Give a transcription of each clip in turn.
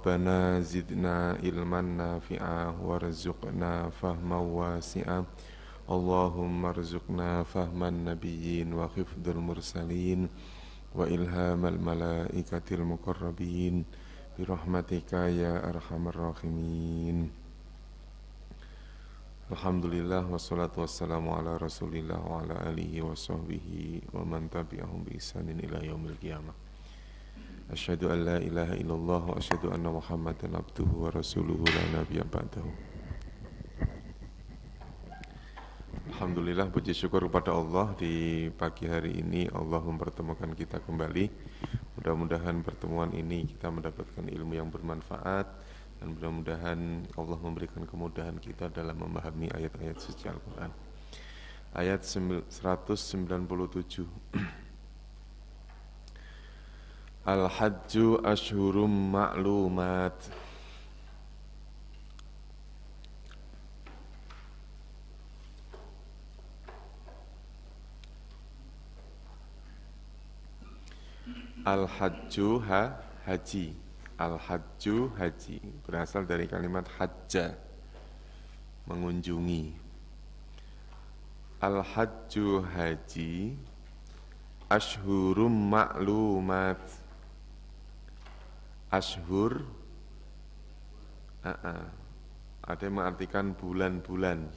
Rabbana zidna ilman nafi'a warzuqna fahman wasi'a. Allahumma rzuqna fahman nabiyyin wa hifdzal mursalin wa ilhamal malaikatil muqarrabin birahmatika ya arhamar rahimin. Alhamdulillah wassalatu wassalamu ala Rasulillah wa ala alihi wa sahbihi wa man tabi'ahum bi ihsanin ila yaumil qiyamah. Asyhadu an la ilaha illallah wa asyhadu anna Muhammadan abduhu wa rasuluhu la nabiyya ba'dahu. Alhamdulillah, puji syukur kepada Allah, di pagi hari ini Allah mempertemukan kita kembali. Mudah-mudahan pertemuan ini kita mendapatkan ilmu yang bermanfaat, dan mudah-mudahan Allah memberikan kemudahan kita dalam memahami ayat-ayat suci Al-Quran. Ayat 197. Al-hajju ashhurum ma'lumat. Al-hajju haji. Al-hajju haji berasal dari kalimat hajja, mengunjungi. Al-hajju haji ashhurum ma'lumat. Ashhur ada yang mengartikan bulan-bulan.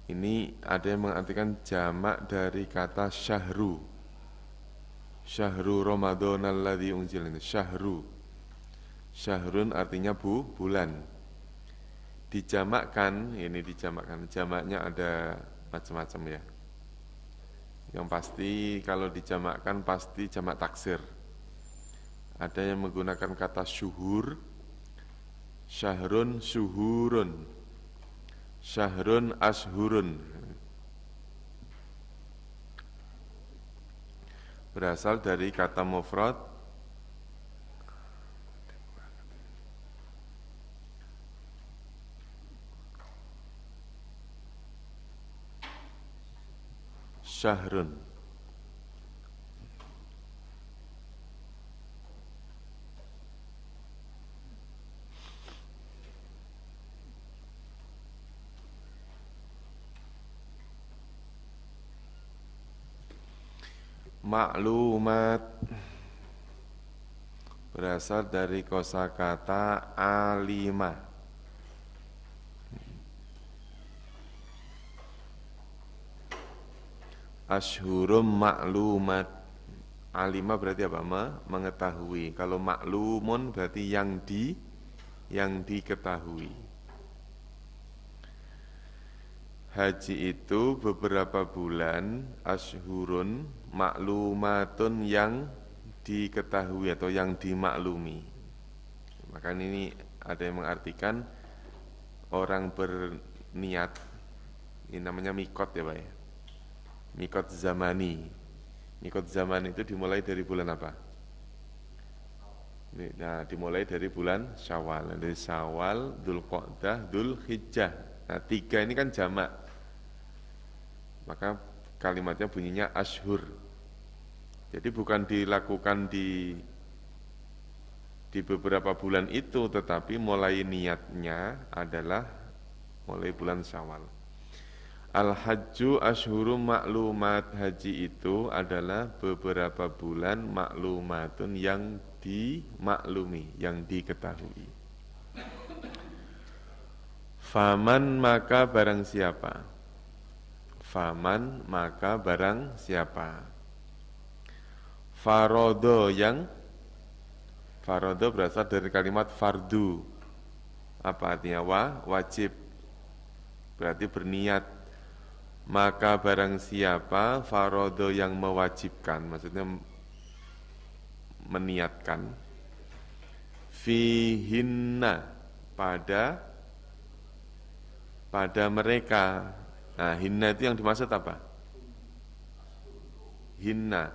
Ini ada yang mengartikan jamak dari kata syahru. Syahru Ramadan alladzi unzila. Syahru. Syahrun artinya bulan. Dijamakkan, ini dijamakkan. Jamaknya ada macam-macam ya. Yang pasti kalau dijamakkan pasti jamak taksir. Ada yang menggunakan kata syuhur. Syahrun syuhurun. Syahrun ashurun. Berasal dari kata mufrad syahrun. Maklumat berasal dari kosakata alima. Ashhurum maklumat. Alima berarti apa? Mengetahui. Kalau maklumun berarti yang diketahui. Haji itu beberapa bulan, ashhurun, maklumatun yang diketahui atau yang dimaklumi. Maka ini ada yang mengartikan orang berniat, ini namanya mikot ya Pak ya. Mikot zamani. Mikot zaman itu dimulai dari bulan apa? Nah, dimulai dari bulan Syawal. Dari Syawal, Dzulqa'dah, Dzulhijjah. Nah, 3 ini kan jamak. Maka kalimatnya bunyinya ashhur. Jadi bukan dilakukan di beberapa bulan itu, tetapi mulai niatnya adalah mulai bulan Syawal. Al-hajju ashhurum maklumat. Haji itu adalah beberapa bulan maklumatun yang dimaklumi, yang diketahui. Faman maka barang siapa. Faman maka barang siapa. Farodo yang. Farodo berasal dari kalimat fardu. Apa artinya? Wajib. Berarti berniat. Maka barang siapa farodo yang mewajibkan, maksudnya meniatkan. Fihinna pada mereka. Nah, hinna itu yang dimaksud apa? Hinna,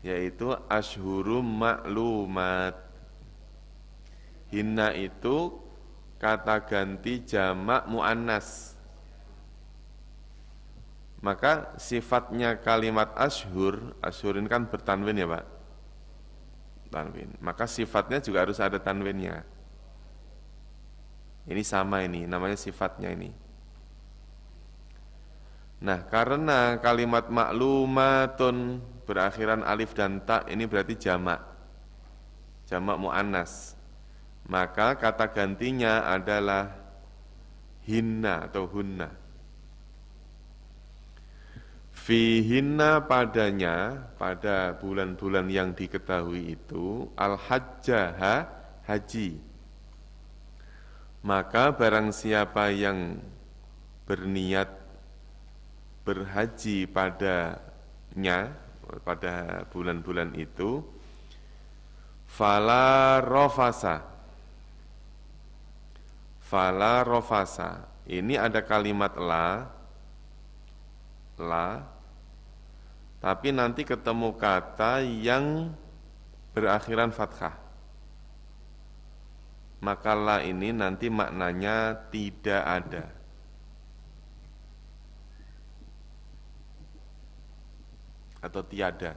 yaitu ashhurum maklumat. Hinna itu kata ganti jamak muannas. Maka sifatnya kalimat ashhur, ashhur ini kan bertanwin ya Pak, tanwin. Maka sifatnya juga harus ada tanwinnya. Ini sama, ini namanya sifatnya ini. Nah, karena kalimat maklumatun berakhiran alif dan ta ini berarti jamak, jamak muannas. Maka kata gantinya adalah hinna atau hunna. Fihinna padanya, pada bulan-bulan yang diketahui itu, al-hajjah, haji. Maka barang siapa yang berniat berhaji padanya, pada bulan-bulan itu, fala rofasa. Fala rofasa. Ini ada kalimat la, tapi nanti ketemu kata yang berakhiran fathah. Maka la ini nanti maknanya tidak ada. Atau tiada.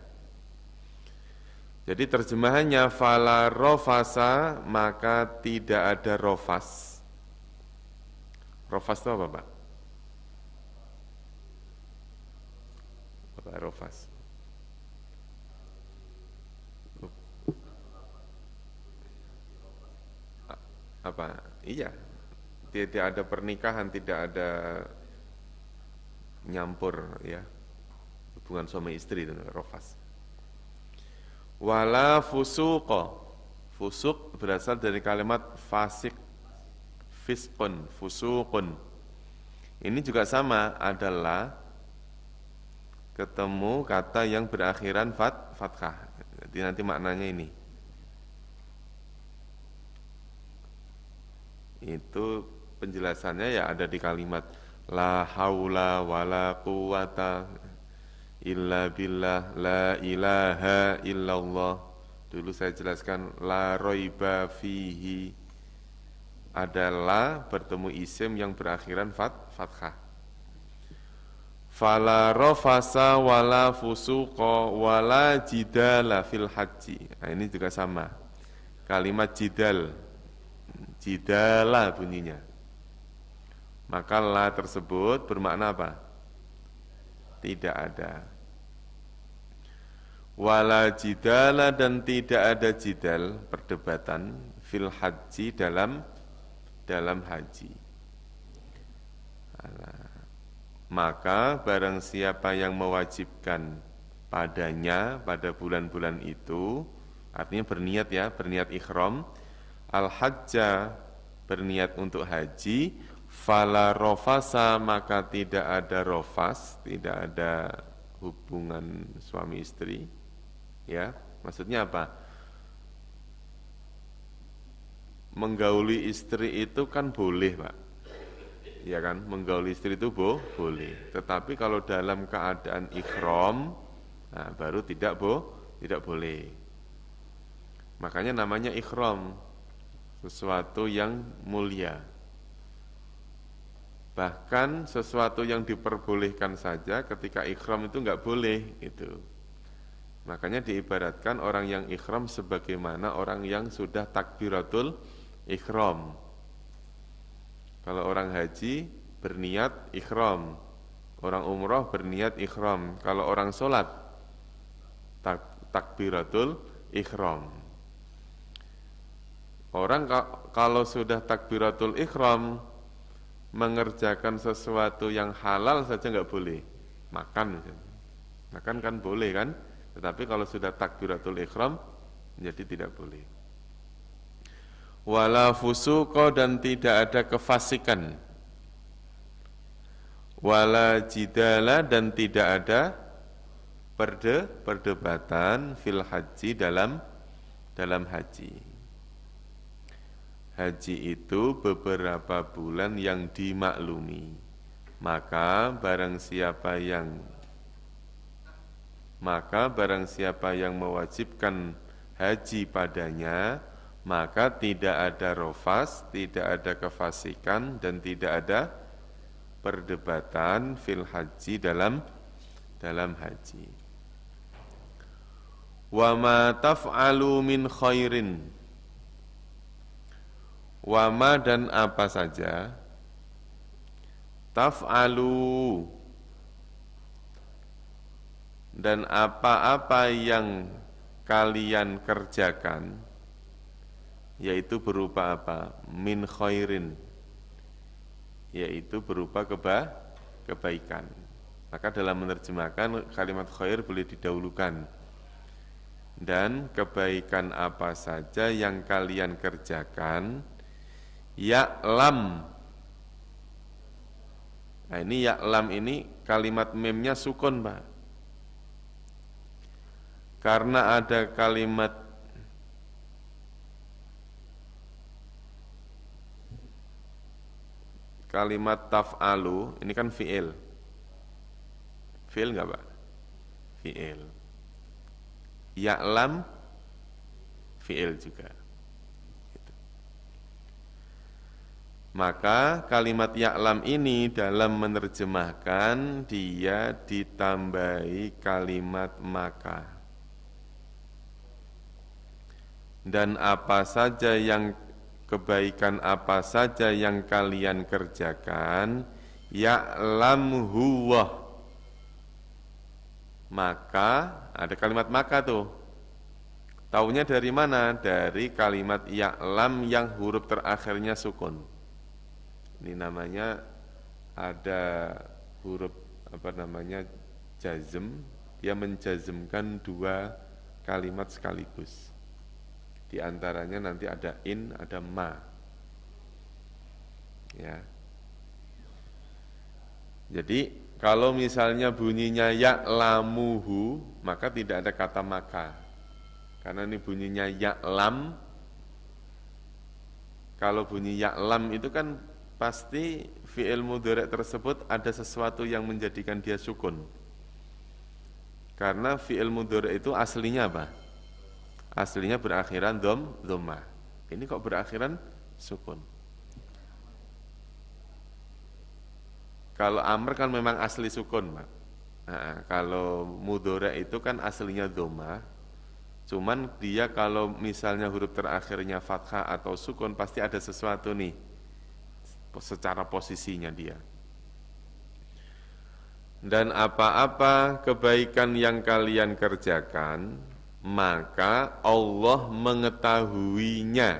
Jadi terjemahannya fala rofasa, maka tidak ada rofas. Rofas itu apa Pak? Apa rofas? Apa? Iya, tidak ada pernikahan, tidak ada nyampur ya, hubungan suami istri itu rofas. Wala fusuqo, fusuk berasal dari kalimat fasik, fiskun, fusukun. Ini juga sama, adalah ketemu kata yang berakhiran fathah. Jadi nanti maknanya ini. Itu penjelasannya ya ada di kalimat la haula wala quwata illa billah la ilaha illallah. Dulu saya jelaskan la roiba fihi, adalah bertemu isim yang berakhiran fathah. Fala rofasa wala fusuqa wala jidala fil haji. Nah, ini juga sama. Kalimat jidal, jidala bunyinya. Maka la tersebut bermakna apa? Tidak ada. Wala jidala, dan tidak ada jidal, perdebatan, fil haji, dalam haji. Maka barang siapa yang mewajibkan padanya pada bulan-bulan itu, artinya berniat ya, berniat ikhram, al-hajja, berniat untuk haji, fala rofasa, maka tidak ada rofas, tidak ada hubungan suami istri. Ya, maksudnya apa? Menggauli istri itu kan boleh, Pak. Ya kan, menggauli istri itu boleh. Tetapi kalau dalam keadaan ikhram, nah baru tidak boleh. Makanya namanya ikhram, sesuatu yang mulia. Bahkan sesuatu yang diperbolehkan saja ketika ikhram itu enggak boleh itu. Makanya diibaratkan orang yang ikhram sebagaimana orang yang sudah takbiratul ikhram. Kalau orang haji berniat ikhram, orang umroh berniat ikhram. Kalau orang sholat takbiratul ikhram. Orang kalau sudah takbiratul ikhram, mengerjakan sesuatu yang halal saja nggak boleh. Makan kan boleh kan, tetapi kalau sudah takbiratul ikhram jadi tidak boleh. Wala fusuqa, dan tidak ada kefasikan. Wala jidala, dan tidak ada perdebatan fil haji, dalam haji. Haji itu beberapa bulan yang dimaklumi. Maka barang siapa yang mewajibkan haji padanya, maka tidak ada rofas, tidak ada kefasikan, dan tidak ada perdebatan fil haji dalam haji. Wa ma taf'alu min khairin. Wa ma dan apa saja taf'alu dan apa-apa yang kalian kerjakan, yaitu berupa apa? Min khairin, yaitu berupa kebaikan. Maka dalam menerjemahkan kalimat khair boleh didahulukan. Dan kebaikan apa saja yang kalian kerjakan, ya'lam. Nah ini ya'lam ini kalimat memnya sukun, Pak. Karena ada kalimat taf'alu, ini kan fi'il. Fi'il enggak, Pak? Fi'il. Ya'lam fi'il juga. Gitu. Maka kalimat ya'lam ini dalam menerjemahkan dia ditambahi kalimat maka. Dan apa saja yang kebaikan apa saja yang kalian kerjakan, ya'lam huwa. Maka ada kalimat maka tuh. Taunya dari mana? Dari kalimat ya'lam yang huruf terakhirnya sukun. Ini namanya ada huruf jazm, dia menjazmkan dua kalimat sekaligus. Di antaranya nanti ada in, ada ma. Ya. Jadi kalau misalnya bunyinya ya'lamuhu, maka tidak ada kata maka. Karena ini bunyinya ya'lam. Kalau bunyi ya'lam itu kan pasti fi'il mudhari' tersebut ada sesuatu yang menjadikan dia sukun. Karena fi'il mudhari' itu aslinya apa? Aslinya berakhiran dhammah. Ini kok berakhiran sukun. Kalau amr kan memang asli sukun, Pak. Nah, kalau mudhari' itu kan aslinya dhammah. Cuman dia kalau misalnya huruf terakhirnya fathah atau sukun pasti ada sesuatu nih secara posisinya dia. Dan apa-apa kebaikan yang kalian kerjakan, maka Allah mengetahuinya.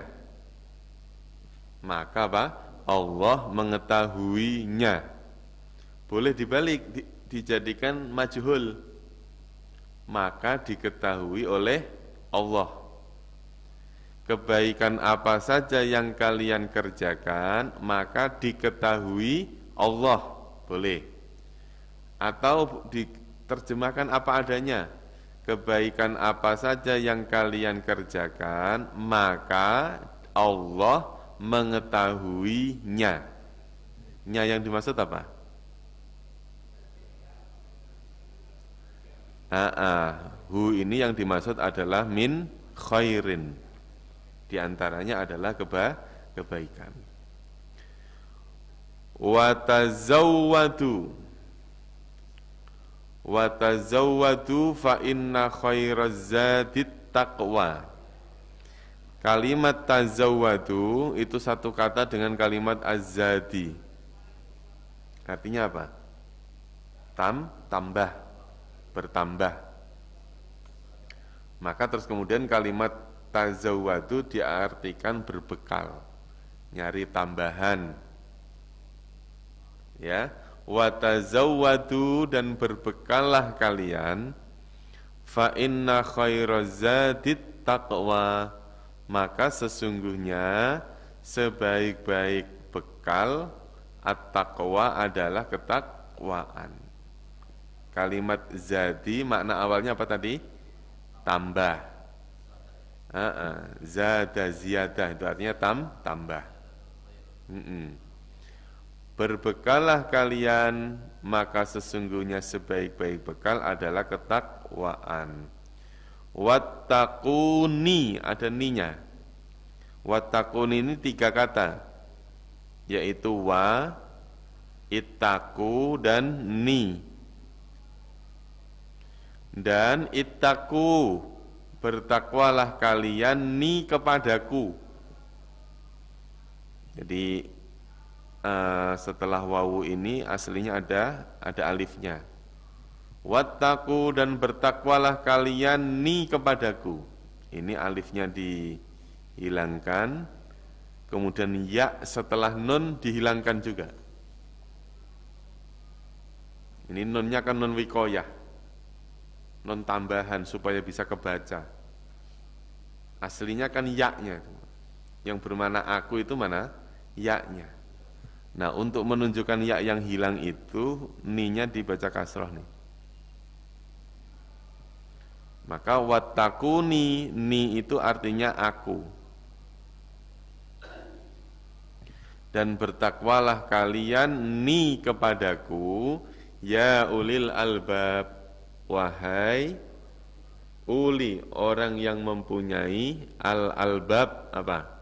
Maka apa? Allah mengetahuinya. Boleh dibalik, dijadikan majhul. Maka diketahui oleh Allah. Kebaikan apa saja yang kalian kerjakan, maka diketahui Allah. Boleh. Atau diterjemahkan apa adanya. Kebaikan apa saja yang kalian kerjakan, maka Allah mengetahuinya. Nya yang dimaksud apa? Hu ini yang dimaksud adalah min khairin. Di antaranya adalah kebaikan. Wa tazawwadu. Wa tazawwadu fa inna khairaz zadit taqwa. Kalimat tazawwadu itu satu kata dengan kalimat az-zadi. Artinya apa? Tambah, bertambah. Maka terus kemudian kalimat tazawwadu diartikan berbekal, nyari tambahan. Ya, wa tazawwadu dan berbekallah kalian, fa inna khairaz zadit taqwa, maka sesungguhnya sebaik-baik bekal at-taqwa adalah ketakwaan. Kalimat zadi makna awalnya apa tadi? Tambah. Zada ziyadah itu artinya tambah. Berbekallah kalian, maka sesungguhnya sebaik-baik bekal adalah ketakwaan. Wattaquni, ada ninya. Wattaquni ini tiga kata, yaitu wa, Ittaku dan ni. Dan ittaku, bertakwalah kalian ni kepadaku. Jadi setelah wawu ini aslinya ada alifnya. Wattaku, dan bertakwalah kalian ni kepadaku. Ini alifnya dihilangkan, kemudian ya setelah nun dihilangkan juga. Ini nunnya kan nun wikoyah, nun tambahan supaya bisa kebaca. Aslinya kan ya-nya, yang bermana aku itu mana? Ya-nya. Nah, untuk menunjukkan ya yang hilang itu, ni-nya dibaca kasroh nih. Maka wattakuni, ni itu artinya aku. Dan bertakwalah kalian ni kepadaku, ya ulil albab, wahai uli, orang yang mempunyai al-albab apa?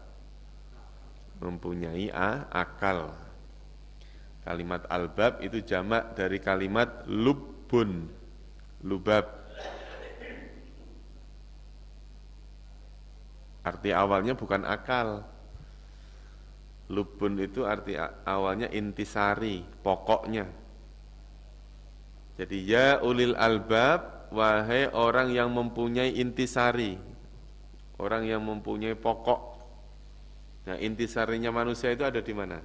Mempunyai akal. Kalimat albab itu jamak dari kalimat lubbun, lubab. Arti awalnya bukan akal. Lubun itu arti awalnya intisari, pokoknya. Jadi ya ulil albab, wahai orang yang mempunyai intisari, orang yang mempunyai pokok. Nah, intisarinya manusia itu ada di mana?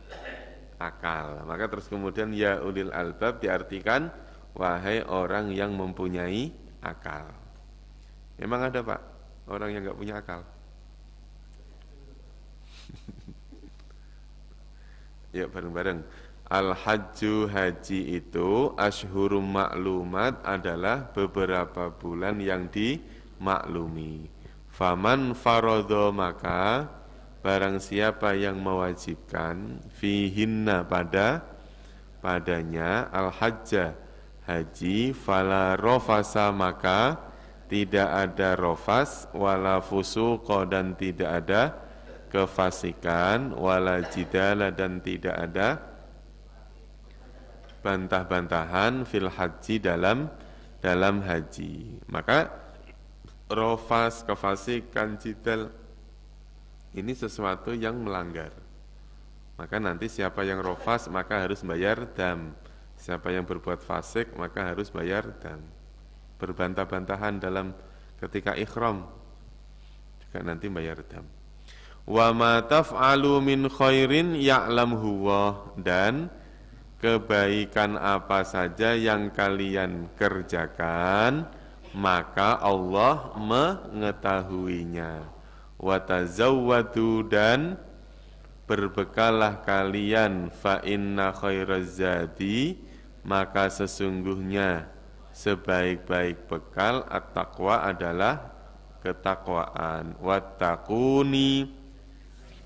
Akal. Maka terus kemudian ya ulil albab diartikan wahai orang yang mempunyai akal. Memang ada, Pak, orang yang nggak punya akal? Ya, bareng-bareng. Al-hajju, haji itu ashhurum ma'lumat, adalah beberapa bulan yang dimaklumi. Faman farodho, maka barang siapa yang mewajibkan fihinna, padanya al-hajjah, haji, fala rofasa, maka tidak ada rofas, wala fusuqa, dan tidak ada kefasikan, wala jidala, dan tidak ada bantah-bantahan, fil haji, dalam haji. Maka rofas, kefasikan, jidal ini sesuatu yang melanggar. Maka nanti siapa yang rofas maka harus bayar dam. Siapa yang berbuat fasik maka harus bayar dam. Berbantah-bantahan dalam ketika ikhram juga nanti bayar dam. Wa ma taf'alu min khairin ya'lamhu wa, dan kebaikan apa saja yang kalian kerjakan maka Allah mengetahuinya. Wa tazawwadu, dan berbekallah kalian, fa inna khairaz zadi, maka sesungguhnya sebaik-baik bekal at-taqwa adalah ketakwaan. Wattaquni,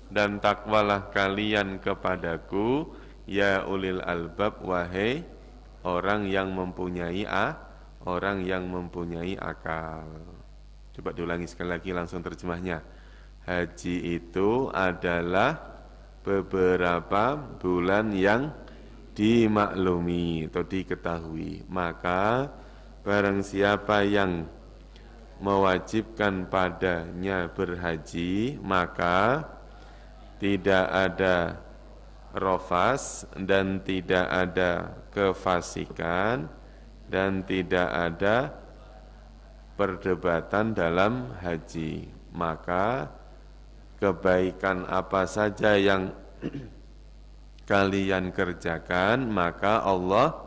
dan takwalah kalian kepadaku, ya ulil albab, wahai orang yang mempunyai akal. Coba diulangi sekali lagi langsung terjemahnya. Haji itu adalah beberapa bulan yang dimaklumi atau diketahui. Maka barang siapa yang mewajibkan padanya berhaji, maka tidak ada rofas dan tidak ada kefasikan dan tidak ada perdebatan dalam haji. Maka kebaikan apa saja yang kalian kerjakan maka Allah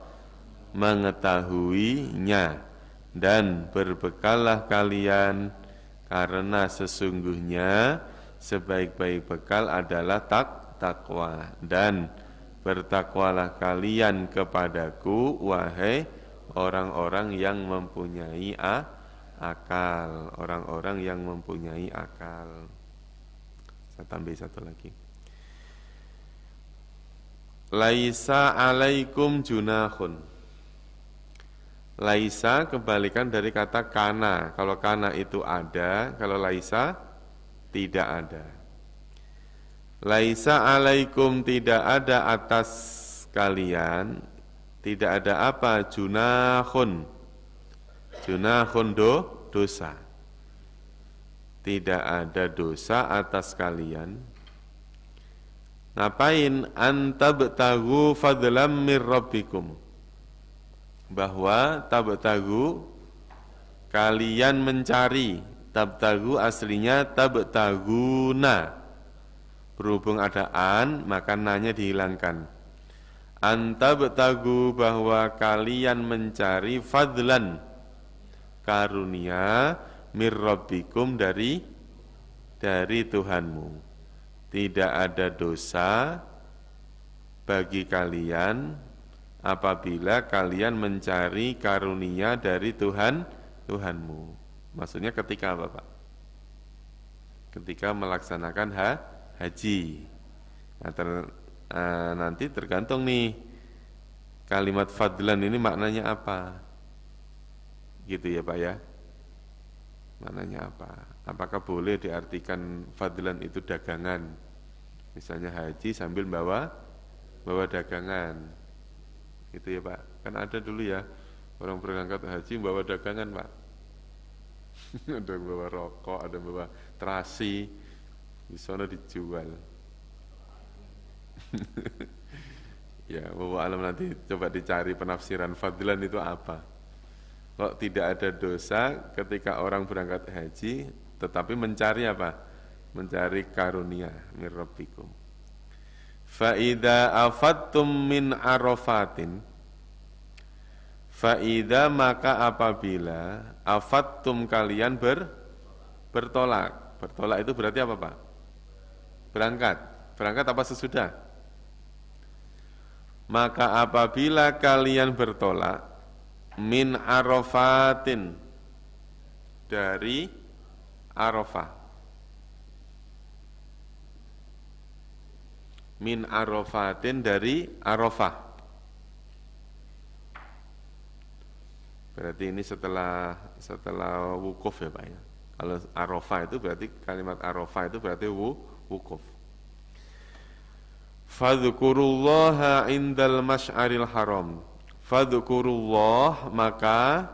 mengetahuinya, dan berbekallah kalian, karena sesungguhnya sebaik-baik bekal adalah takwa, dan bertakwalah kalian kepadaku, wahai orang-orang yang mempunyai akal, orang-orang yang mempunyai akal. Saya tambah satu lagi. Laisa alaikum junahun. Laisa kebalikan dari kata kana. Kalau kana itu ada, kalau laisa tidak ada. Laisa alaikum, tidak ada atas kalian tidak ada apa? Junahun dosa. Tidak ada dosa atas kalian. Ngapain? Antabtagu fadlam mir rabbikum. Bahwa tabtagu kalian mencari. Tabtagu aslinya tabtaguna. Berhubung ada an, maka nanya dihilangkan. Antabtagu bahwa kalian mencari fadlan karunia mir rabbikum dari Tuhanmu. Tidak ada dosa bagi kalian apabila kalian mencari karunia dari Tuhanmu. Maksudnya ketika apa, Pak? Ketika melaksanakan haji. Nanti tergantung nih kalimat fadlan ini maknanya apa. Gitu ya, Pak ya. Maknanya apa? Apakah boleh diartikan fadlan itu dagangan? Misalnya haji sambil bawa dagangan. Gitu ya, Pak. Kan ada dulu ya orang berangkat haji bawa dagangan, Pak. Ada yang bawa rokok, ada yang bawa terasi, di sana dijual. Ya, wallahu alam, nanti coba dicari penafsiran fadlan itu apa. Kok tidak ada dosa ketika orang berangkat haji tetapi mencari apa? Mencari karunia mir rabbikum. Fa idza afattum min arafatin, fa idza maka apabila afattum kalian bertolak. Bertolak itu berarti apa, Pak? Berangkat apa sesudah? Maka apabila kalian bertolak min arafatin, dari Arafah, min arafatin, dari Arafah. Berarti ini setelah wukuf ya, Pak ya. Kalau Arafah itu berarti kalimat Arafah itu berarti wukuf. Fadzukurullaha indal masy'aril haram. Fadzukurullah, maka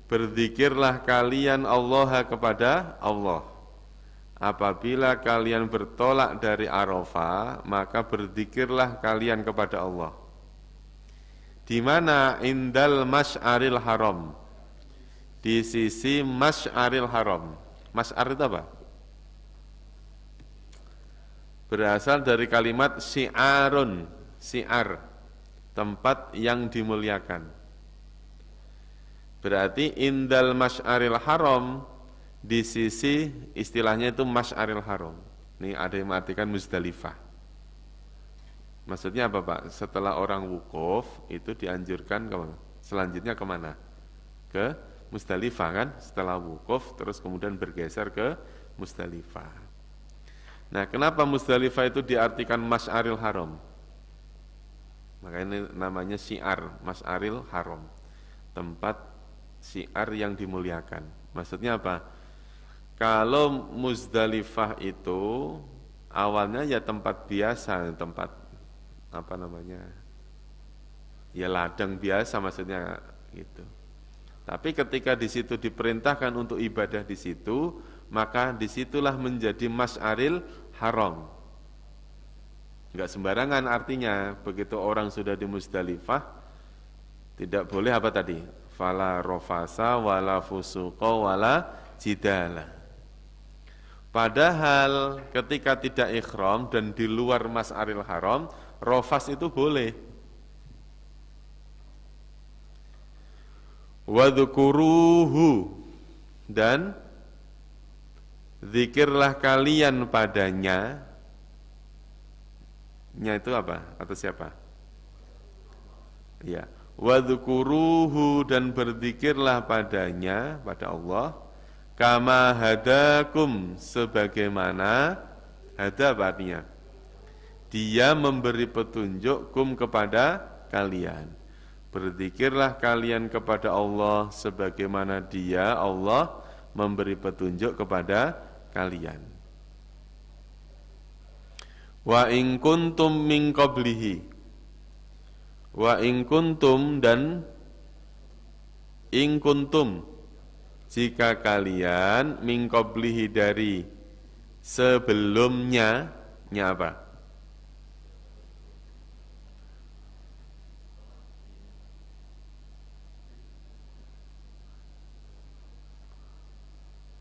berzikirlah kalian Allah kepada Allah. Apabila kalian bertolak dari Arafah, maka berzikirlah kalian kepada Allah. Di mana? Indal masy'aril haram. Di sisi masy'aril haram. Masy'ar itu apa? Berasal dari kalimat syi'arun, syi'ar, tempat yang dimuliakan. Berarti indal masy'aril haram, di sisi istilahnya itu masy'aril haram. Ini ada yang mengartikan Muzdalifah. Maksudnya apa, Pak? Setelah orang wukuf itu dianjurkan kemana? Selanjutnya kemana? Ke Muzdalifah kan? Setelah wukuf terus kemudian bergeser ke Muzdalifah. Nah, kenapa Muzdalifah itu diartikan masy'aril haram? Makanya ini namanya syiar, masy'aril haram. Tempat syiar yang dimuliakan. Maksudnya apa? Kalau Muzdalifah itu awalnya ya tempat biasa, tempat apa namanya? Ya ladang biasa maksudnya gitu. Tapi ketika di situ diperintahkan untuk ibadah di situ, maka disitulah menjadi masy'aril haram. Enggak sembarangan artinya, begitu orang sudah di Muzdalifah tidak boleh apa tadi? Fala rofasa wala fusuqa wala jidala. Padahal ketika tidak ikhram dan di luar masy'aril haram, rofas itu boleh. Wadzukuruhu, dan zikirlah kalian padanya. Nya itu apa? Atau siapa? Ya, wadzukuruhu, dan berzikirlah padanya, pada Allah, kama hadakum, sebagaimana hada artinya Dia memberi petunjuk kum kepada kalian. Berzikirlah kalian kepada Allah sebagaimana Dia, Allah, memberi petunjuk kepada kalian. Wa in kuntum min qablihi, Wa in kuntum dan in kuntum jika kalian min qablihi dari sebelumnya nya apa?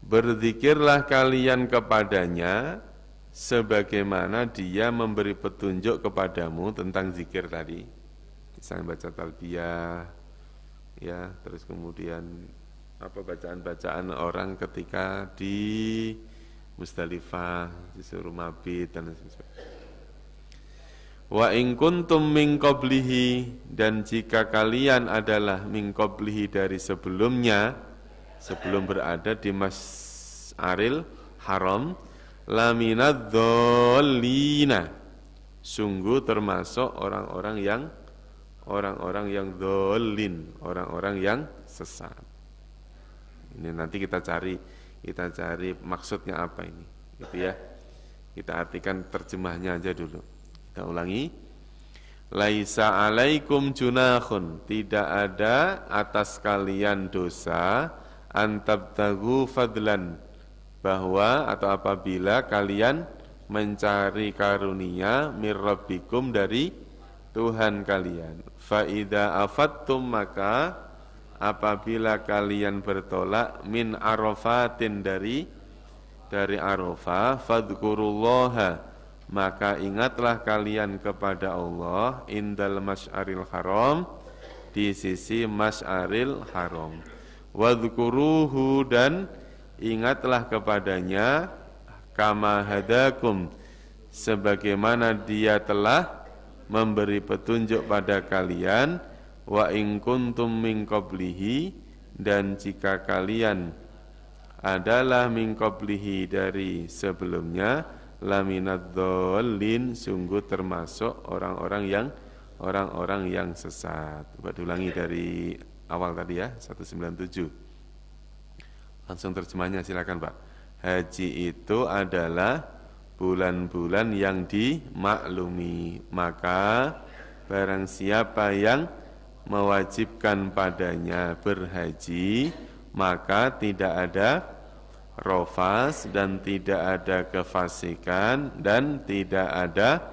Berzikirlah kalian kepadanya sebagaimana dia memberi petunjuk kepadamu tentang zikir tadi. Misalnya baca talbiyah, ya, terus kemudian apa bacaan-bacaan orang ketika di Musdalifah disuruh mabit dan sebagainya. Wa in kuntum min qablihi dan jika kalian adalah min qablihi dari sebelumnya, sebelum berada di Mas'aril Haram, laminadh-dhallina, sungguh termasuk orang-orang yang dholin, orang-orang yang sesat. Ini nanti kita cari maksudnya apa ini, gitu ya. Kita artikan terjemahnya aja dulu. Kita ulangi. Laisa alaikum junahun, tidak ada atas kalian dosa antabtagu fadlan, bahwa atau apabila kalian mencari karunia mirrabbikum dari Tuhan kalian. Fa idza afattum, maka apabila kalian bertolak min arafatin dari Arafah, fadhkurullaha, maka ingatlah kalian kepada Allah indal masy'aril haram, di sisi masy'aril haram. Wadhkuruhu, dan ingatlah kepadanya kama hadakum, sebagaimana dia telah memberi petunjuk pada kalian. Wa in kuntum min qablihi, dan jika kalian adalah min qablihi dari sebelumnya, laminadh-dhallin, sungguh termasuk orang-orang yang sesat. Coba diulangi dari awal tadi ya, 197. Langsung terjemahnya silakan Pak. Haji itu adalah bulan-bulan yang dimaklumi, maka barang siapa yang mewajibkan padanya berhaji, maka tidak ada rofas dan tidak ada kefasikan dan tidak ada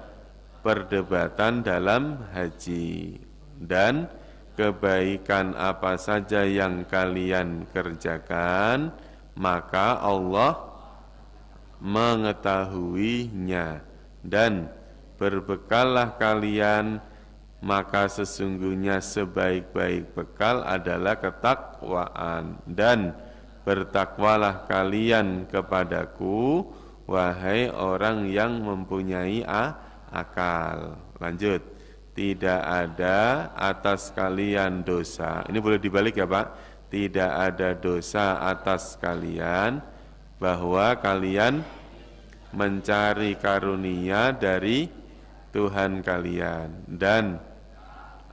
perdebatan dalam haji. Dan kebaikan apa saja yang kalian kerjakan, maka Allah mengetahuinya. Dan berbekallah kalian, maka sesungguhnya sebaik-baik bekal adalah ketakwaan. Dan bertakwalah kalian kepadaku, wahai orang yang mempunyai akal. Lanjut. Tidak ada atas kalian dosa. Ini boleh dibalik ya Pak. Tidak ada dosa atas kalian bahwa kalian mencari karunia dari Tuhan kalian. Dan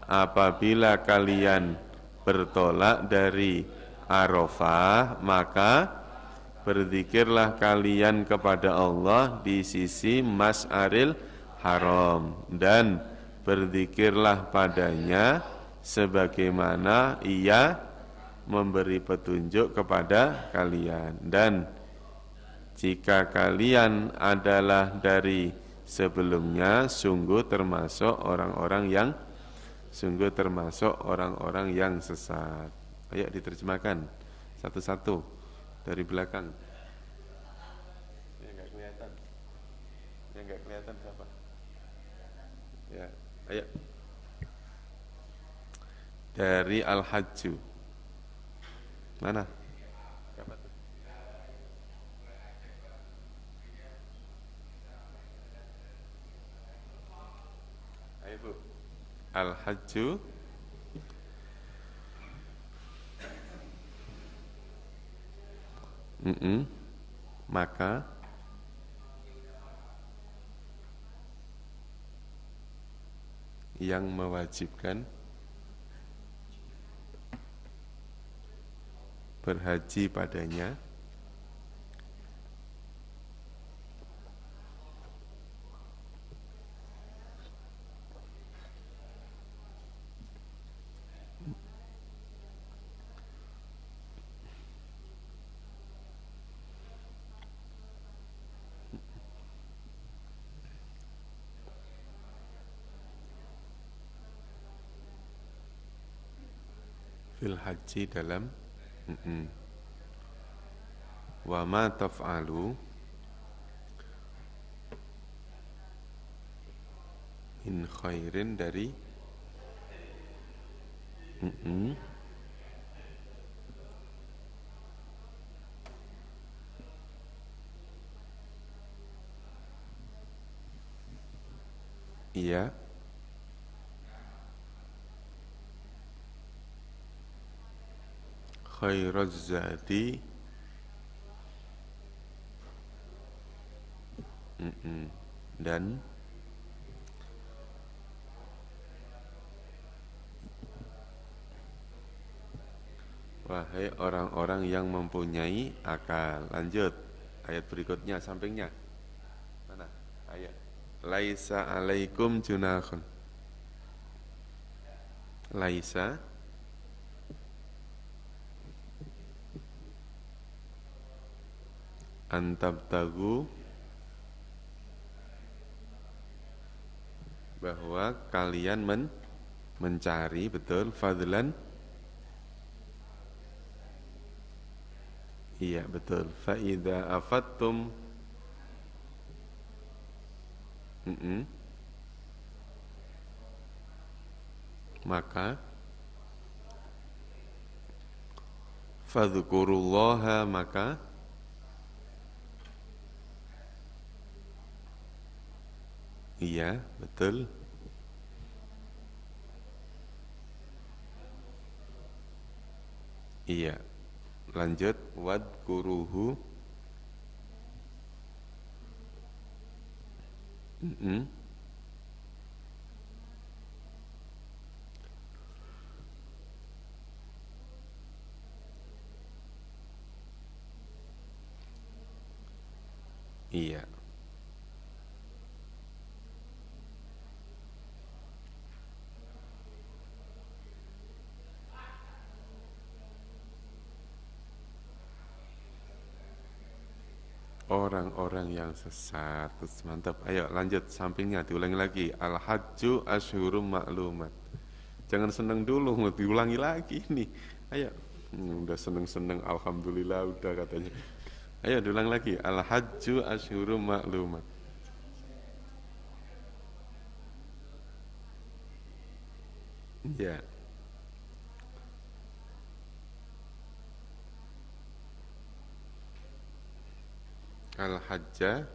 apabila kalian bertolak dari Arafah, maka berzikirlah kalian kepada Allah di sisi Mas'aril Haram, dan berzikirlah padanya sebagaimana ia memberi petunjuk kepada kalian. Dan jika kalian adalah dari sebelumnya, sungguh termasuk orang-orang yang sesat. Ayo diterjemahkan satu-satu dari belakang. Yang enggak kelihatan siapa? Ya, ayo. Dari Al-Hajju. Mana? Siapa tuh? Ayo Bu. Al-Hajju. Maka yang mewajibkan berhaji padanya fil haji dalam wa ma taf'alu min khairin dari iya khairaz zadi dan wahai orang-orang yang mempunyai akal. Lanjut ayat berikutnya, sampingnya mana ayat laisa alaikum junahun. Laisa antabtagu, bahwa kalian mencari, betul, fadlan, iya betul, fa idza afattum maka fadhkurullaha, maka iya betul, iya lanjut wadkuruhu iya orang-orang yang sesat. Terus mantap, ayo lanjut sampingnya, diulangi lagi, al hajju asyhurum ma'lumat. Jangan seneng dulu, mau diulangi lagi nih. Ayo, udah seneng-seneng, alhamdulillah udah katanya. Ayo diulang lagi, al hajju asyhurum ma'lumat. Ya, al hajja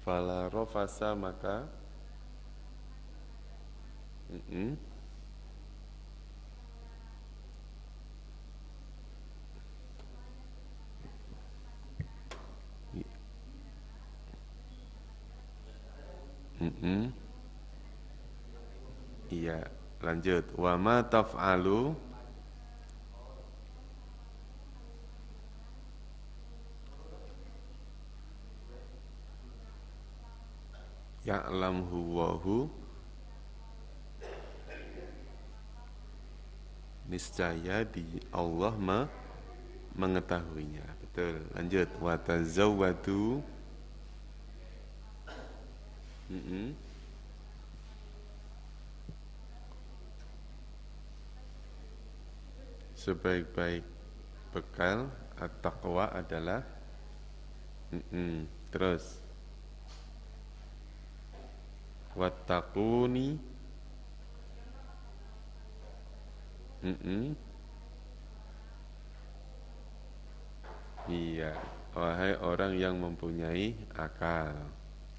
fala rofasa, maka iya lanjut wa ma taf'alu ya'lamhu wahu, niscaya di Allah mengetahuinya. Betul. Lanjut wa tazawwadu sebaik-baik bekal at-taqwa adalah terus wattaquni iya wahai orang yang mempunyai akal.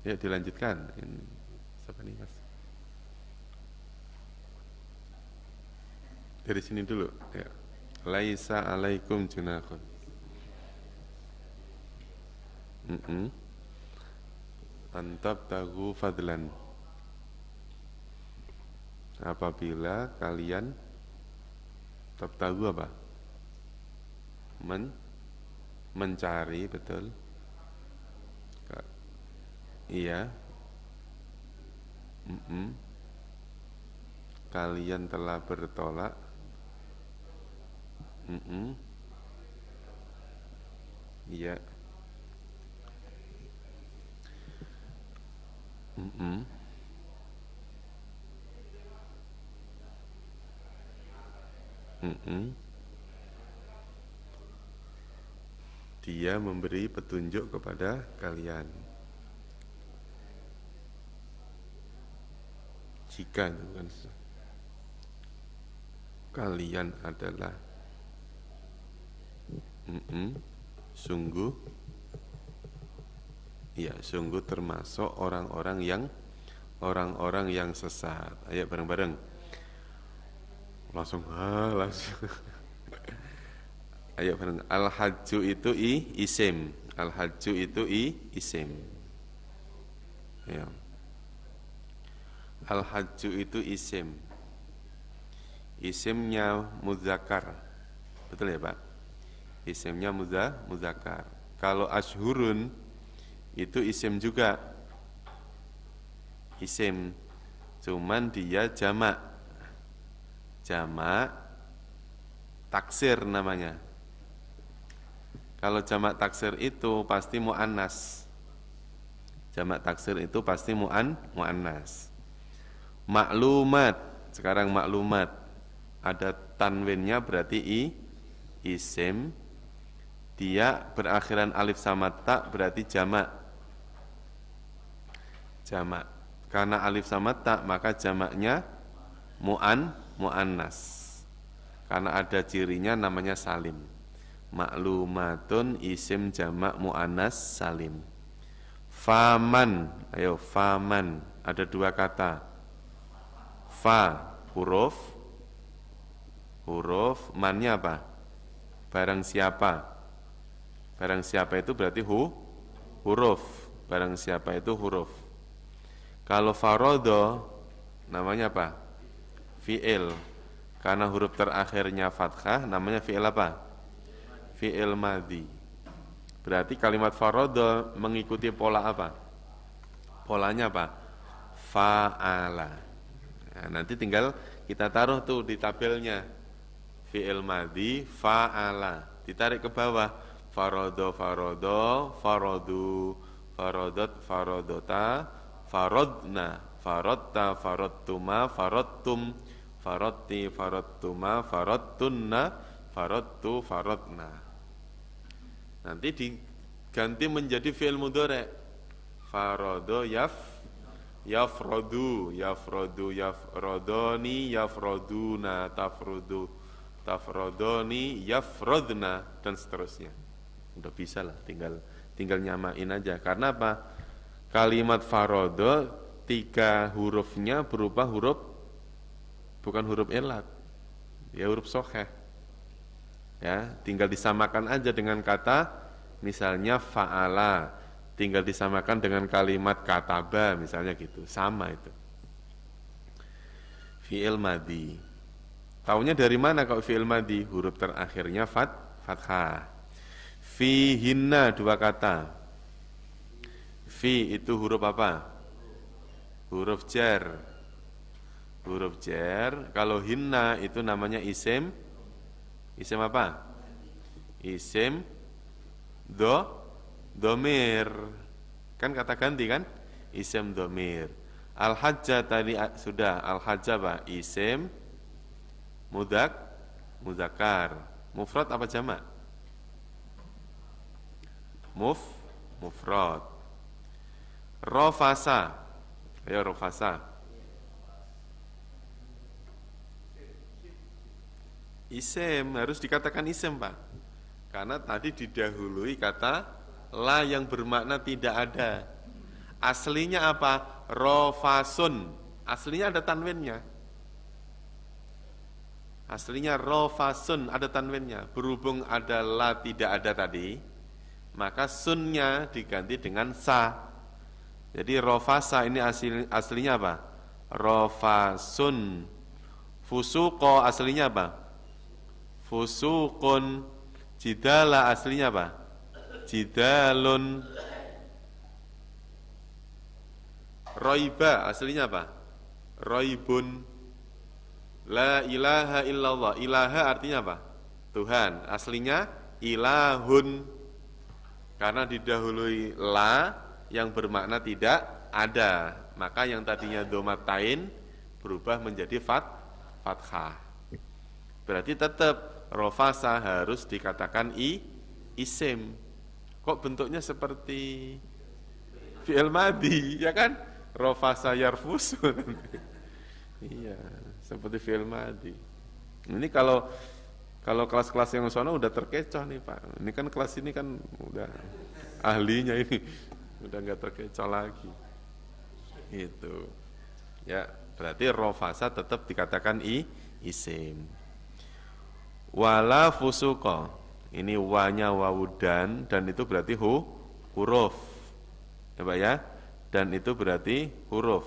Ya dilanjutkan. Ini siapa nih Mas? Dari sini dulu ya. Laisa alaikum junahun. Antab tahu fadlan, apabila kalian tahu apa? Mencari, betul. Iya. Kalian telah bertolak. Iya. Mm-mm. Dia memberi petunjuk kepada kalian. Jika itu kan kalian adalah sungguh termasuk orang-orang yang sesat. Ayo bareng-bareng. Langsung. Ayo bareng. Al-hajju itu isim. Al-hajju itu isim. Ya. Al-hajju itu isim. Isimnya muzakkar. Betul ya, Pak? Isimnya muzakkar. Kalau ashhurun itu isim juga. Isim. Cuman dia jamak. Jamak taksir namanya. Kalau jamak taksir itu pasti muannas. Jamak taksir itu pasti muannas. Maklumat, sekarang maklumat. Ada tanwinnya berarti isim. Dia berakhiran alif sama ta berarti jamak. Jamak. Karena alif sama ta maka jamaknya muannas. Karena ada cirinya namanya salim. Maklumatun isim jamak muannas salim. Faman, ayo faman, ada dua kata. Fa huruf, mannya apa? Barang siapa. Barang siapa itu berarti huruf. Barang siapa itu huruf. Kalau farodo namanya apa? Fi'il. Karena huruf terakhirnya fathah namanya fi'il apa? Fi'il madhi. Berarti kalimat farodo mengikuti pola apa? Polanya apa? Fa'ala. Nah, nanti tinggal kita taruh tuh di tabelnya. Fi'il madhi fa'ala. Ditarik ke bawah. Farodo, farodu, farodot, farodota, farodna, farodta, farodtuma, farodtum, farodti, farodtuma, farodtunna, farodtu, farodna. Nanti diganti menjadi fi'il mudhari'. Farodo yafrodu, yafrodoni, yafroduna, tafrodoni, yafrodna, dan seterusnya. Udah bisa lah, tinggal nyamain aja. Karena apa? Kalimat farodo 3 hurufnya berupa huruf, bukan huruf ilat, ya huruf sokheh. Ya, tinggal disamakan aja dengan kata misalnya fa'ala, tinggal disamakan dengan kalimat kataba misalnya gitu, sama itu. Fi'il madhi. Taunya dari mana kalau fi'il madhi? Huruf terakhirnya fathah. Fihinna 2 kata. Fi itu huruf apa? Huruf jar. Huruf jar. Kalau hinna itu namanya isim. Isim apa? Isim domir. Kan kata ganti kan? Isim domir. Al-hajjah tadi sudah. Al-hajjah apa? Isim muzakkar. Mufrad apa jamak? Mufrad. Rofasa. Ayo rofasa. Isim, harus dikatakan isim, Pak. Karena tadi didahului kata la yang bermakna tidak ada. Aslinya apa? Rofasun. Aslinya ada tanwinnya. Aslinya rofasun, ada tanwinnya. Berhubung ada la tidak ada tadi, maka sunnya diganti dengan sa. Jadi rofasa ini aslinya apa? Rofasun. Fusuqo aslinya apa? Fusuqun. Jidala aslinya apa? Jidalun. Roiba aslinya apa? Roibun. La ilaha illallah. Ilaha artinya apa? Tuhan. Aslinya ilahun. Karena didahului la yang bermakna tidak ada, maka yang tadinya domatain berubah menjadi fathah. Berarti tetap rofasa harus dikatakan isim. Kok bentuknya seperti fi'il madi, ya kan? Rofasa yarfusu. Iya, seperti fi'il madi. Ini kalau kelas-kelas yang sono udah terkecoh nih Pak. Ini kan kelas ini kan udah ahlinya ini, udah nggak terkecoh lagi. Itu. Ya, berarti rofasa tetap dikatakan isim. Wala fusuqa. Ini wanya wawudan dan itu berarti huruf. Ya Pak ya? Dan itu berarti huruf.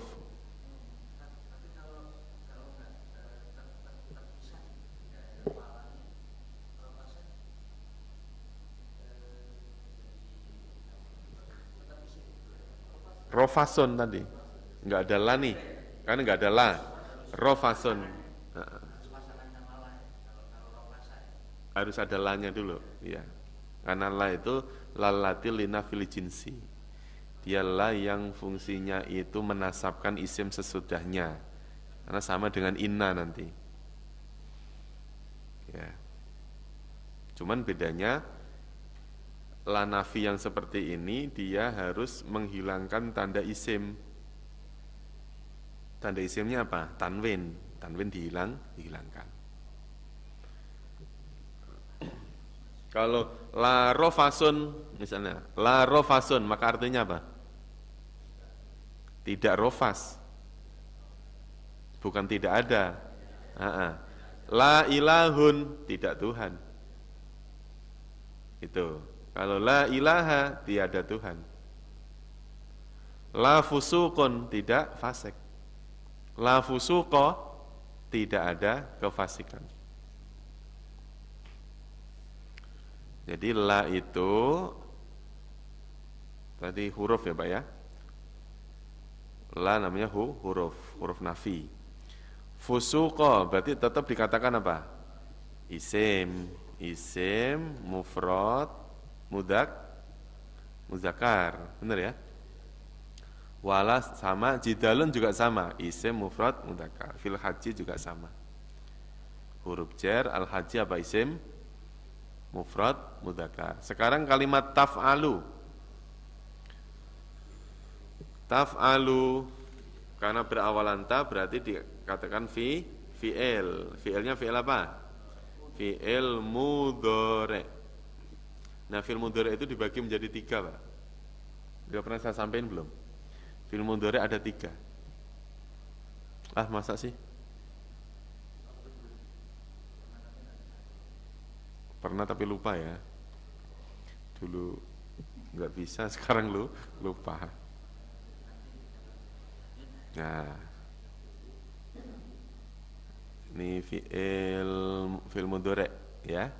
Rofason tadi. Enggak ada la nih. Kan enggak ada la. Rofason. Harus ada lanya dulu, ya. Karena la itu lalati lina fil jinsi. Dialah yang fungsinya itu menasabkan isim sesudahnya. Karena sama dengan inna nanti. Ya. Cuman bedanya la nafi yang seperti ini dia harus menghilangkan tanda isim. Tanda isimnya apa? Tanwin. Tanwin dihilangkan. Kalau la rofasun misalnya, la rofasun maka artinya apa? Tidak rofas. Bukan tidak ada. La ilahun, tidak Tuhan. Itu. Kalau la ilaha, tiada Tuhan. La fusukun, tidak fasik. La fusuko, tidak ada kefasikan. Jadi la itu tadi huruf ya Pak ya. La namanya huruf nafi. Fusuko berarti tetap dikatakan apa? Isim, mufrad, muzakkar. Benar ya? Wala sama, jidalun juga sama, isim, mufrad, muzakkar. Fil haji juga sama. Huruf jar, al haji apa isim? Mufrad, muzakkar. Sekarang kalimat taf'alu. Taf'alu karena berawalan ta berarti dikatakan fi'il. Fi'ilnya fi'il apa? Fi'il mudhari'. Nah, fi'il mudhari' itu dibagi menjadi 3, Pak. Sudah pernah saya sampaikan belum? Fi'il mudhari' ada 3. Masa sih? Pernah tapi lupa ya. Dulu nggak bisa, sekarang lupa. Nah, ini fi'il mudhari' ya.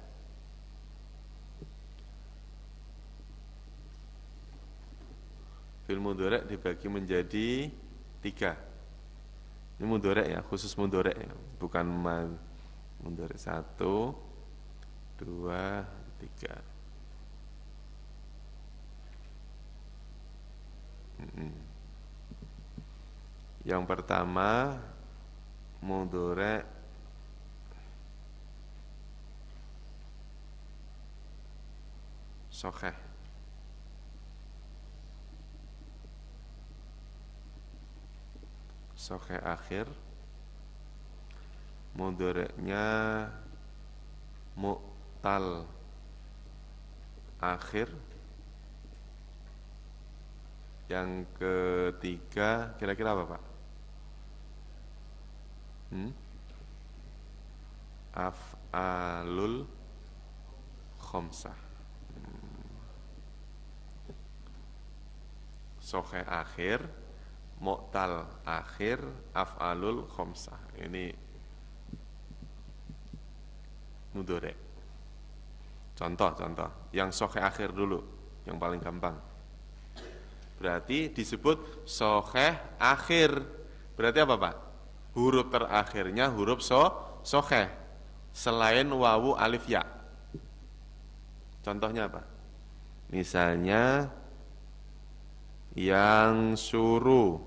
Fi'il mudhari' dibagi menjadi 3. Ini mudhari' ya, khusus mudhari' ya, bukan mudhari' 1, 2, 3. Yang pertama mudhari' sahih. Sahih akhir. Mudhari'nya mu'tal akhir. Yang ketiga kira-kira apa Pak? Af'alul khamsah. Sahih akhir, mu'tal akhir, af'alul khamsah. Ini mudhari'. Contoh yang sahih akhir dulu, yang paling gampang. Berarti disebut sahih akhir. Berarti apa Pak? Huruf terakhirnya huruf sahih selain wawu alif ya. Contohnya apa? Misalnya yang suruh.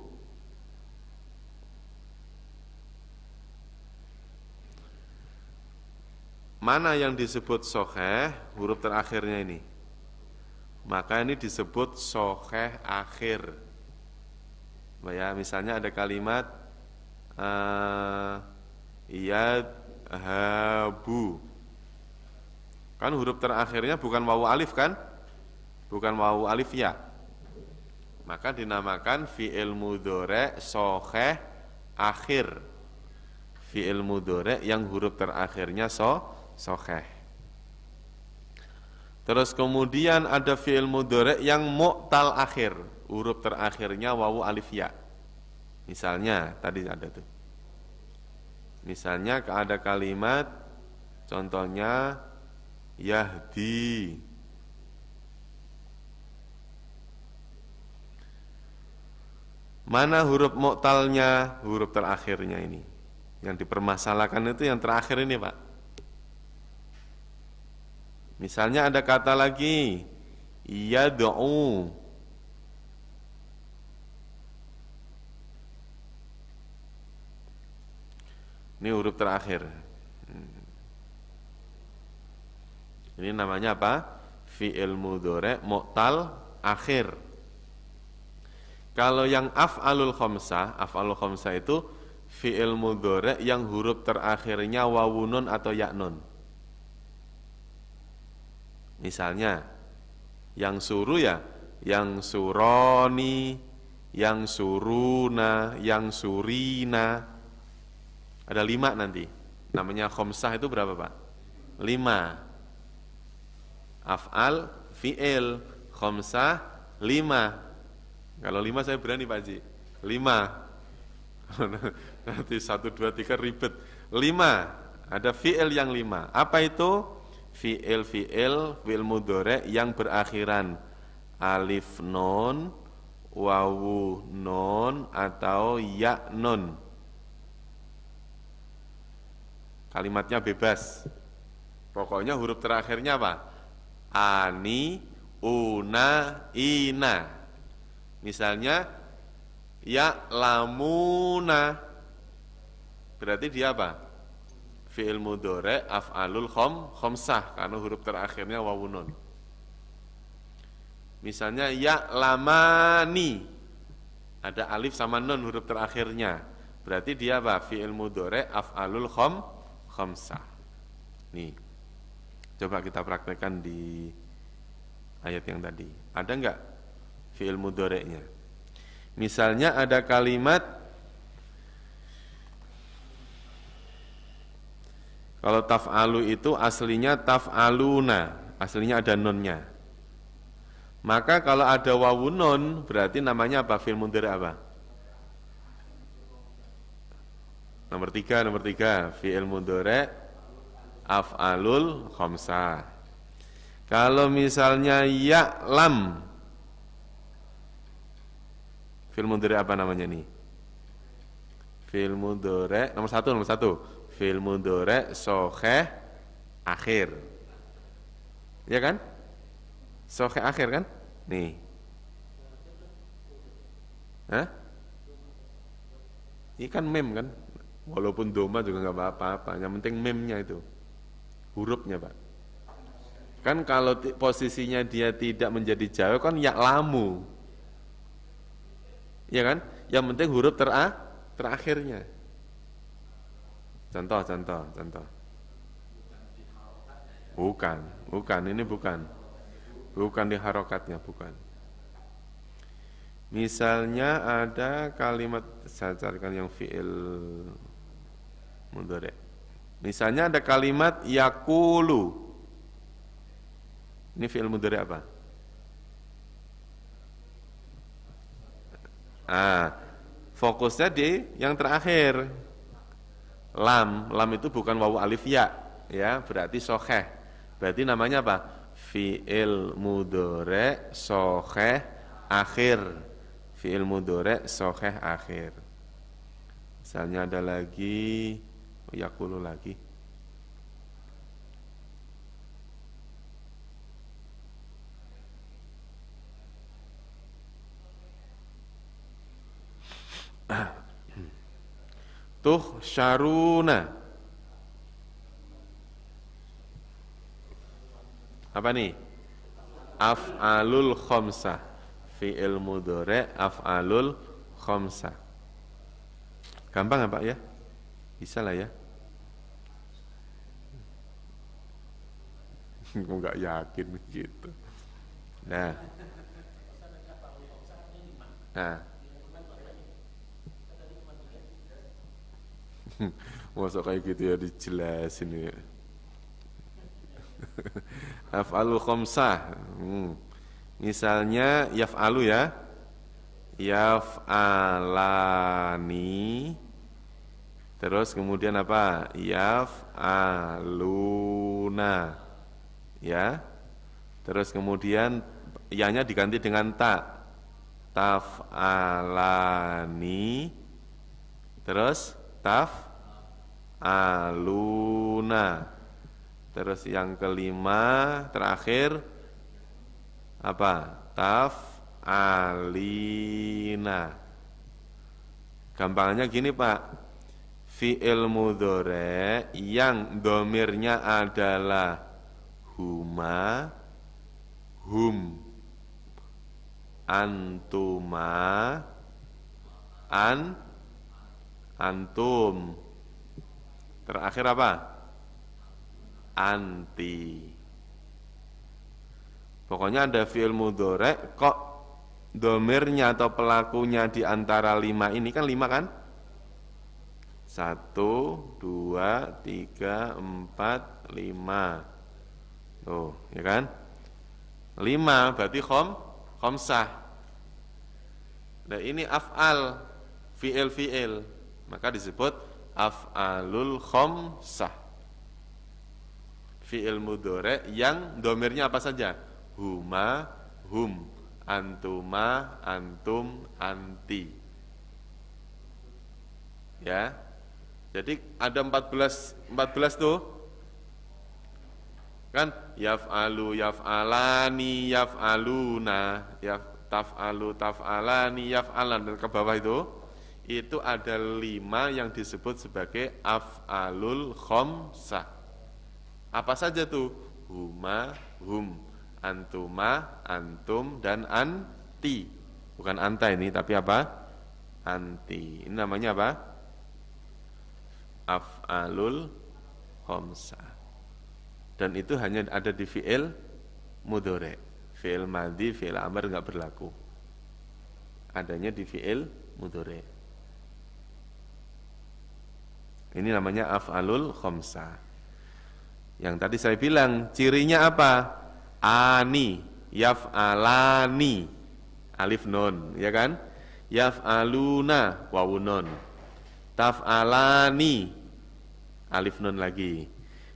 mana yang disebut sokheh? Huruf terakhirnya ini. Maka ini disebut sokheh akhir. Ya, misalnya ada kalimat yadhabu. Kan huruf terakhirnya bukan wawu alif kan? Bukan wawu alif ya. Maka dinamakan fi'il mudhari' sokheh akhir. Fi'il mudhari' yang huruf terakhirnya sokheh. Terus kemudian ada fi'il mudhari' yang mu'tal akhir. Huruf terakhirnya wawu alif ya. Misalnya tadi ada tuh. Misalnya ada kalimat contohnya yahdi. Mana huruf mu'talnya? Huruf terakhirnya ini. Yang dipermasalahkan itu yang terakhir ini, Pak. Misalnya ada kata lagi yad'u. Ini huruf terakhir. Ini namanya apa? Fi'il mudhari' mu'tal akhir. Kalau yang af'alul khamsah itu fi'il mudhari' yang huruf terakhirnya wawunun atau yaknun. Misalnya yang suruh ya, yang suroni, yang suruna, yang surina. Ada 5 nanti. Namanya khamsah itu berapa, Pak? 5. Af'al, fi'il, khamsah, 5. Kalau 5 saya berani, Pak Haji. 5. Nanti 1, 2, 3 ribet. 5. Ada fi'il yang 5. Apa itu? Fi'il mudhari' yang berakhiran alif nun, wawu nun atau ya nun. Kalimatnya bebas. Pokoknya huruf terakhirnya apa? Ani, una, ina. Misalnya ya lamuna. Berarti dia apa? Fi'il mudhari' af'alul khamsah karena huruf terakhirnya wawu nun. Misalnya ya lamani. Ada alif sama nun huruf terakhirnya. Berarti dia apa? Fi'il mudhari' af'alul khamsah. Nih, coba kita praktekkan di ayat yang tadi. Ada enggak fi'il mudhari'nya? Misalnya ada kalimat, kalau taf'alu itu aslinya taf'aluna, aslinya ada nunnya. Maka kalau ada wawu nun, berarti namanya apa? Fi'il mudhari' apa? Nomor 3, fi'il mudhari' af'alul khamsah. Kalau misalnya ya'lam, fi'il mudhari' apa namanya nih? Fi'il mudhari' nomor 1. Fi'il mudhari' sokheh akhir. Ya kan? Sokheh akhir kan? Nih. Hah? Ini kan mem kan? Walaupun doma juga nggak apa-apa, yang penting memnya itu, hurufnya, Pak. Kan kalau posisinya dia tidak menjadi jawab kan ya lamu, ya kan? Yang penting huruf terakhirnya. Contoh. Bukan, ini bukan di harokatnya, bukan. Misalnya ada kalimat, saya carikan yang fi'il mudhari'. Misalnya ada kalimat yakulu. Ini fi'il mudhari' apa? Fokusnya di yang terakhir. Lam itu bukan wawu alif ya, berarti sokheh. Berarti namanya apa? Fi'il mudhari' sokheh akhir. Fi'il mudhari' sokheh akhir. Misalnya ada lagi yakulu lagi. Tuh syaruna. Apa nih? Af'alul khamsah. Fi'il mudhari' af'alul khamsah. Gampang ya Pak ya? Bisa lah ya. Enggak yakin gitu. Nah. Nah. Masuk kayak gitu ya dijelasin ya. Af'alul khamsah. Misalnya yaf'alu ya. Yaf'alani. Terus kemudian apa? Yaf'aluna. Ya. Terus kemudian ya-nya diganti dengan ta. Taf'alani. Terus taf'aluna. Terus yang kelima terakhir apa? Taf'alina. Gampangnya gini Pak, fi'il mudhari yang domirnya adalah huma, hum, antuma, antum. Terakhir apa? Anti. Pokoknya ada fi'il mudhari kok domirnya atau pelakunya di antara 5 ini kan 5 kan? 1, 2, 3, 4, 5. Tuh, ya kan? 5 berarti khamsah. Nah, ini af'al, fi'il. Maka disebut af'alul khamsah. Fi'il mudhari yang domirnya apa saja? Huma, hum, antuma, antum, anti. Ya. Jadi ada 14 tuh. Kan yaf'alu, yaf'alani, yaf'aluna, taf'alu, taf'alani, yaf'alan, dan ke bawah itu ada 5 yang disebut sebagai af'alul khamsah. Apa saja tuh? Huma, hum, antuma, antum, dan anti. Bukan anta ini, tapi apa? Anti. Ini namanya apa? Af'alul khamsah. Dan itu hanya ada di fi'il mudhari. Fi'il madhi, fi'il amr enggak berlaku. Adanya di fi'il mudhari. Ini namanya af'alul khamsah. Yang tadi saya bilang cirinya apa? Ani, yaf'alani, alif nun, ya kan? Yaf'aluna, wawu nun. Taf'alani, alif nun lagi.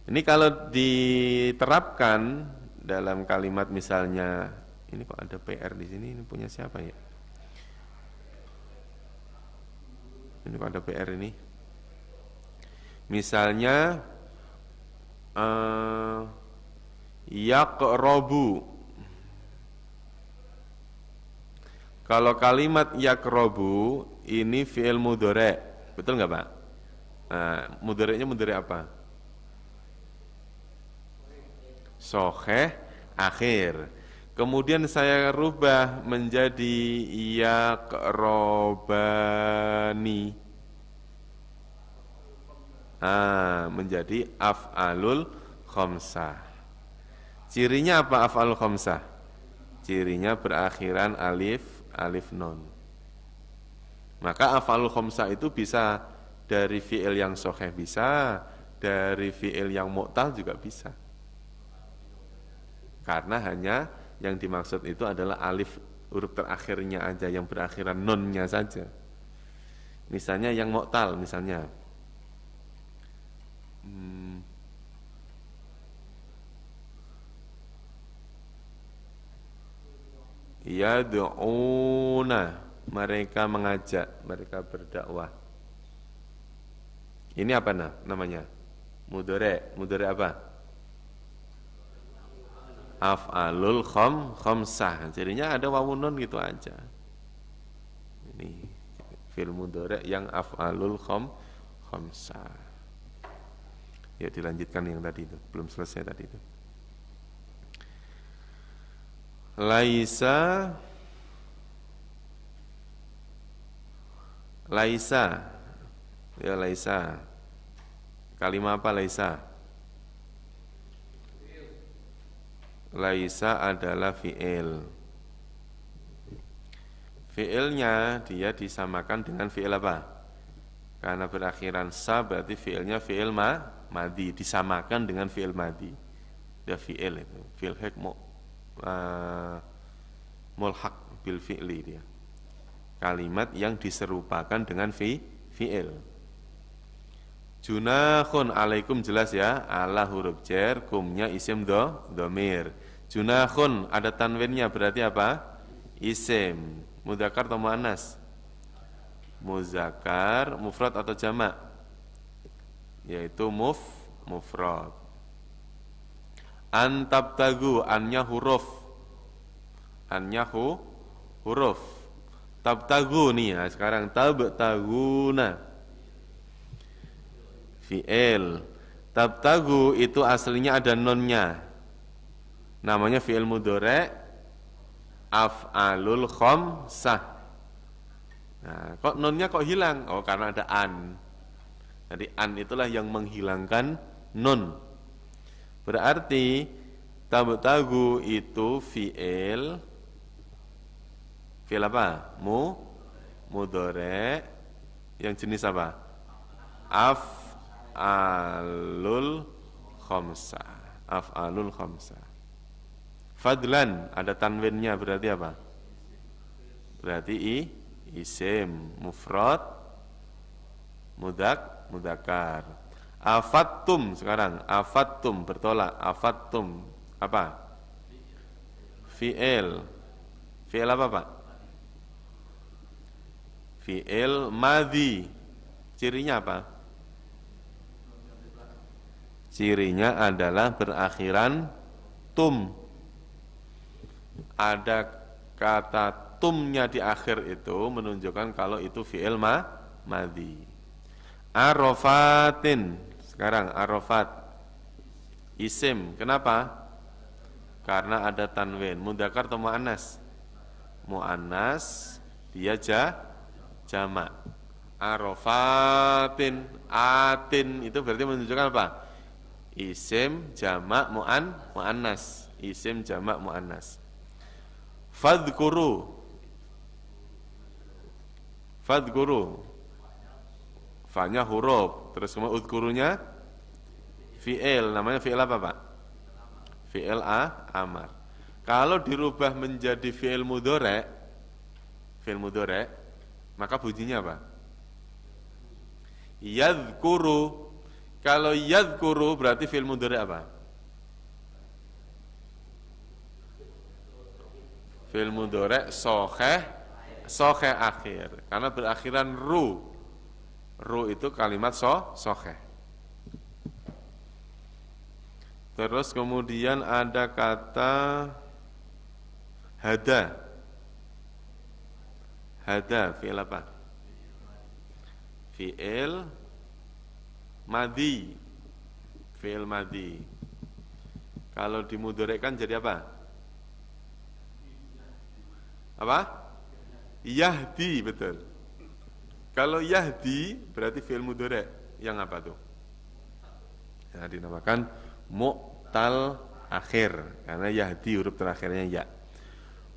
Ini kalau diterapkan dalam kalimat misalnya, ini kok ada PR di sini, ini punya siapa ya? Ini kok ada PR ini? Misalnya yaqrobu. Kalau kalimat yaqrobu ini fi'il mudhari, betul nggak Pak? Nah, mudhari'nya mudhari apa? Soheh akhir. Kemudian saya rubah menjadi yaqrobani. Menjadi af'alul khamsah. Cirinya apa af'alul khamsah? Cirinya berakhiran alif nun. Maka af'alul khamsah itu bisa dari fi'il yang soheh bisa, dari fi'il yang mu'tal juga bisa. Karena hanya yang dimaksud itu adalah alif huruf terakhirnya aja, yang berakhiran nunnya saja. Misalnya yang mu'tal misalnya. Yad'una, mereka mengajak, mereka berdakwah. Ini apa namanya? Mudhari apa? Af'alul khamsah. Jadinya ada wawun nun gitu aja. Ini fi'il mudhari yang af'alul khamsah. Ya dilanjutkan yang tadi itu, belum selesai tadi itu. Laisa, laisa, ya laisa. Kalimat apa laisa? Laisa adalah fi'il. Fi'ilnya dia disamakan dengan fi'il apa? Karena berakhiran sa berarti fi'ilnya fi'il madi, disamakan dengan fi'il madi. Dia fi'il itu, fi'il hikmu mulhaq bil fi'li dia. Kalimat yang diserupakan dengan fi'il. Junahun alaikum jelas ya, ala huruf jar, kumnya isim domir. Junahun ada tanwinnya berarti apa? Isim. Mudzakkar atau muannas? Muzakkar, mufrad atau jamak? Yaitu mufrad. Antabtagu, annya huruf. Annya huruf. Tabtagu nih, nah sekarang tabtaguna. Fi'il. Tabtagu itu aslinya ada nunnya. Namanya fi'il mudhari' af'alul khamsah. Nah, kok nunnya kok hilang? Oh, karena ada an. Jadi an itulah yang menghilangkan nun. Berarti tabtagu itu fi'il apa? Mudhari' yang jenis apa? Af'alul khamsah. Af'alul khamsah. Fadlan ada tanwinnya berarti apa? Berarti isim, mufrad, mudzakkar. Afattum sekarang, afattum bertolak, afattum apa? Fi'il. Fi'il apa, Pak? Fi'il madhi. Cirinya apa? Cirinya adalah berakhiran tum. Ada kata tumnya di akhir itu menunjukkan kalau itu fi'il madhi. Arofatin. Sekarang arofat isim. Kenapa? Karena ada tanwin. Mudzakkar atau muannas? Muannas, dia jamak. Arofatin, atin itu berarti menunjukkan apa? Isim jamak muannas. Isim jamak muannas. Fadhkuru. Fadhkuru. Fa-nya huruf, terus kemudian udhkurunya fi'il. Namanya fi'il apa, Pak? Fi'il amar. Kalau dirubah menjadi fi'il mudhari', maka bunyinya apa? Yadhkuru. Kalau yadhkuru berarti fi'il mudhari' apa? Fi'il mudhari' sokheh akhir. Karena berakhiran ru. Ru itu kalimat sokheh. Terus kemudian ada kata hada. Hada fi'il apa? Fi'il madhi. Fi'il madhi. Kalau dimudhari'kan jadi apa? Apa? Yahdi, betul. Kalau yahdi berarti fi'il mudhari'. Yang apa tuh? Ya, dinamakan mu'tal akhir. Karena yahdi huruf terakhirnya ya.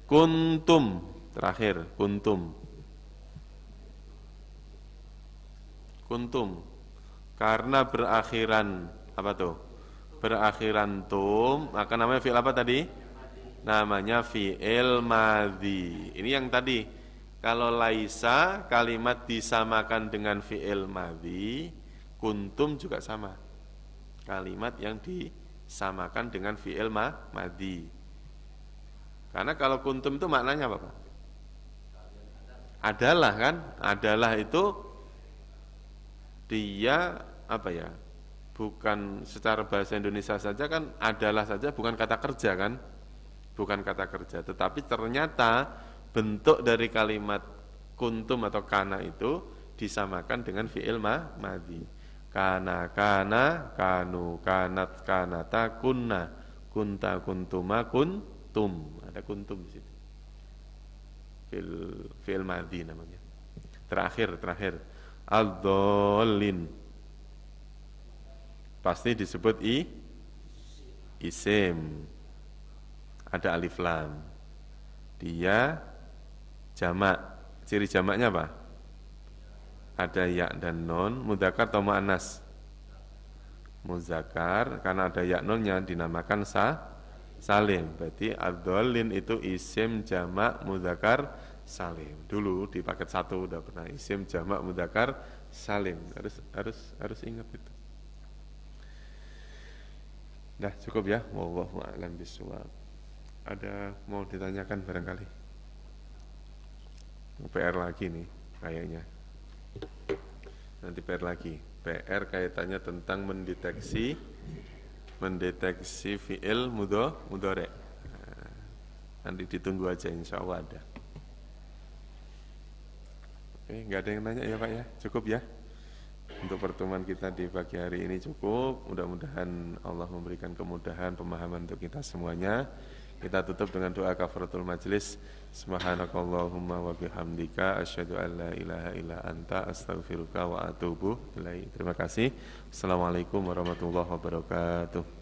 Kuntum terakhir, kuntum. Kuntum. Karena berakhiran apa tuh? Berakhiran tum, maka namanya fi'il apa tadi? Namanya fi'il madhi. Ini yang tadi. Kalau laisa kalimat disamakan dengan fi'il madhi, kuntum juga sama. Kalimat yang disamakan dengan fi'il madhi. Karena kalau kuntum itu maknanya apa, Pak? Adalah kan? Adalah itu dia apa ya? Bukan secara bahasa Indonesia saja kan, adalah saja bukan kata kerja kan? Bukan kata kerja, tetapi ternyata bentuk dari kalimat kuntum atau kana itu disamakan dengan fi'il madhi. Kana, kanu, kanat, kanata, kunna, kunta, kuntuma, kuntum, ada kuntum di situ. Fi'il madhi namanya. Terakhir. Ad-dallin. Pasti disebut isim. Ada alif lam. Dia jamak. Ciri jamaknya apa? Ada ya dan nun, mudzakkar atau muannas? Muzakkar, karena ada ya nunnya dinamakan salim. Berarti ad-dallin itu isim jamak mudzakkar salim. Dulu di paket 1 udah pernah isim jamak mudzakkar salim. Harus ingat itu. Nah, cukup ya. Wallahu a'lam bishawab. Ada mau ditanyakan barangkali? PR lagi nih kayaknya. Nanti PR lagi. PR kaitannya tentang mendeteksi fi'il mudhari'. Nah, nanti ditunggu aja, insya Allah ada. Oke, nggak ada yang nanya ya Pak ya? Cukup ya? Untuk pertemuan kita di pagi hari ini cukup. Mudah-mudahan Allah memberikan kemudahan pemahaman untuk kita semuanya. Kita tutup dengan doa kafaratul majlis. Subhanakallahumma wa bihamdika asyhadu an la ilaha illa anta astaghfiruka wa atubu ilaik. Terima kasih. Assalamualaikum warahmatullahi wabarakatuh.